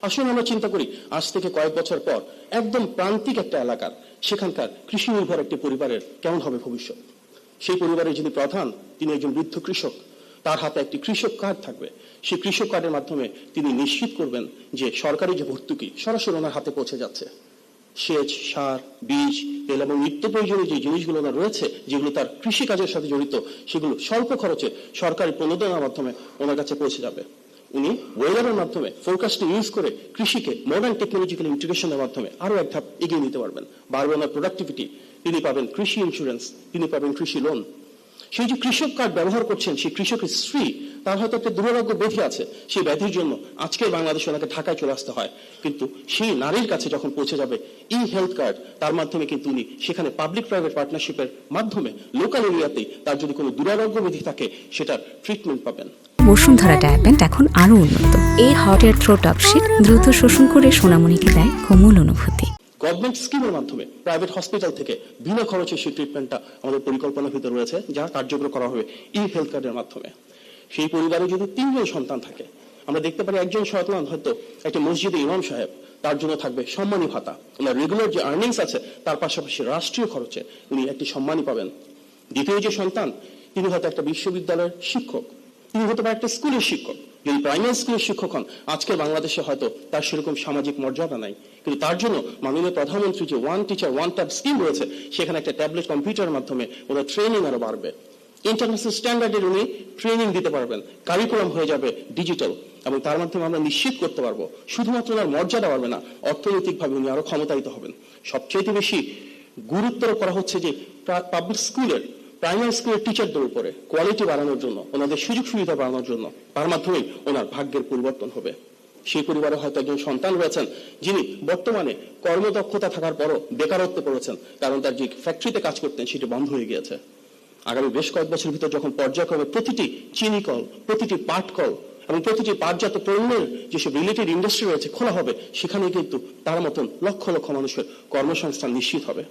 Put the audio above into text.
আসুন আমরা চিন্তা করি আজ থেকে কয়েক বছর পর একদম প্রান্তিক একটা এলাকার সেখানকার কৃষি নির্ভর একটি পরিবারের কেমন হবে ভবিষ্যৎ। সেই পরিবারের যিনি প্রধান তিনি একজন বৃদ্ধ কৃষক, তার হাতে একটি কৃষক কার্ড থাকবে। সেই কৃষক কার্ডের মাধ্যমে তিনি নিশ্চিত করবেন যে সরকারি যে ভর্তুকি সরাসরি ওনার হাতে পৌঁছে যাচ্ছে। সেচ, সার, বীজ, তেল এবং নিত্য প্রয়োজনীয় যে জিনিসগুলো ওনার রয়েছে যেগুলো তার কৃষি কাজের সাথে জড়িত সেগুলো স্বল্প খরচে সরকারি প্রণোদনার মাধ্যমে ওনার কাছে পৌঁছে যাবে। উনি ওয়েদারের মাধ্যমে ফোরকাস্টিং ইউজ করে কৃষিকে মডার্ন টেকনোলজিক্যাল ইন্টিগ্রেশনের মাধ্যমে আরো এক ধাপ এগিয়ে নিতে পারবেন। বাড়বে ওনার প্রোডাক্টিভিটি, তিনি পাবেন কৃষি ইন্স্যুরেন্স, তিনি পাবেন কৃষি লোন। সেই যে কৃষক কার্ড ব্যবহার করছেন সেই কৃষকের স্ত্রী, তার হয়তো একটা দুরারোগ্য ব্যাধি আছে, সেই ব্যাধির জন্য আজকের বাংলাদেশে ওনাকে ঢাকায় চলে আসতে হয়। কিন্তু সেই নারীর কাছে যখন পৌঁছে যাবে ই হেলথ কার্ড, তার মাধ্যমে কিন্তু উনি সেখানে পাবলিক প্রাইভেট পার্টনারশিপের মাধ্যমে লোকাল এরিয়াতেই তার যদি কোনো দুরারোগ্য ব্যাধি থাকে সেটার ট্রিটমেন্ট পাবেন। বসুন্ধরা ডায়াপেন্ট এখন আরো উন্নত। এই হট এয়ার থ্রো টপশিট দ্রুত শোষণ করে সোনামণিকে দেয় কোমল অনুভূতি। গভর্নমেন্ট স্কিমের মাধ্যমে প্রাইভেট হসপিটাল থেকে বিনা খরচে সেই ট্রিটমেন্টটা আমাদের পরিকল্পনার ভিতরে রয়েছে, যা কার্যকর করা হবে ই হেলথ কার্ডের মাধ্যমে। সেই পরিবারে যদি 3 জন সন্তান থাকে, আমরা দেখতে পারি একজন সন্তান হয়তো একটা মসজিদে ইমাম সাহেব, তার জন্য থাকবে সম্মানী ভাতা। ওনার রেগুলার যে আর্নিংস আছে তার পাশাপাশি রাষ্ট্রীয় খরচে উনি একটি সম্মানী পাবেন। দ্বিতীয় যে সন্তান তিনি হয়তো একটা বিশ্ববিদ্যালয়ের শিক্ষক, তিনি হতে পারে একটা স্কুলের শিক্ষক। যদি প্রাইমারি স্কুলের শিক্ষক হন, আজকে বাংলাদেশে হয়তো তার সেরকম সামাজিক মর্যাদা নাই, কিন্তু তার জন্য মাননীয় প্রধানমন্ত্রী যে one teacher one tab scheme রয়েছে, সেখানে একটা ট্যাবলেট কম্পিউটারের মাধ্যমে ওনার ট্রেনিং আরো বাড়বে। ইন্টারন্যাশনাল স্ট্যান্ডার্ডের উনি ট্রেনিং দিতে পারবেন, কারিকুলাম হয়ে যাবে ডিজিটাল, এবং তার মাধ্যমে আমরা নিশ্চিত করতে পারবো শুধুমাত্র ওনার মর্যাদা বাড়বে না, অর্থনৈতিকভাবে উনি আরো ক্ষমতায়িত হবেন। সবচেয়ে বেশি গুরুত্ব করা হচ্ছে যে পাবলিক স্কুলের প্রাইমারি স্কুলের টিচারদের উপরে কোয়ালিটি বাড়ানোর জন্য, ওনাদের সুযোগ সুবিধা বাড়ানোর জন্য, তার মাধ্যমেই ওনার ভাগ্যের পরিবর্তন হবে। সেই পরিবারে হয়তো একজন সন্তান রয়েছেন যিনি বর্তমানে কর্মদক্ষতা থাকার পরও বেকারত্বে পড়েছেন, কারণ তার যে ফ্যাক্টরিতে কাজ করতেন সেটি বন্ধ হয়ে গিয়েছে। আগামী বেশ কয়েক বছর ভিতর যখন পর্যায়ক্রমে প্রতিটি চিনি কল, প্রতিটি পাট কল এবং প্রতিটি পাটজাত পণ্যের যেসব রিলেটেড ইন্ডাস্ট্রি রয়েছে খোলা হবে, সেখানে কিন্তু তার মতন লক্ষ লক্ষ মানুষের কর্মসংস্থান নিশ্চিত হবে।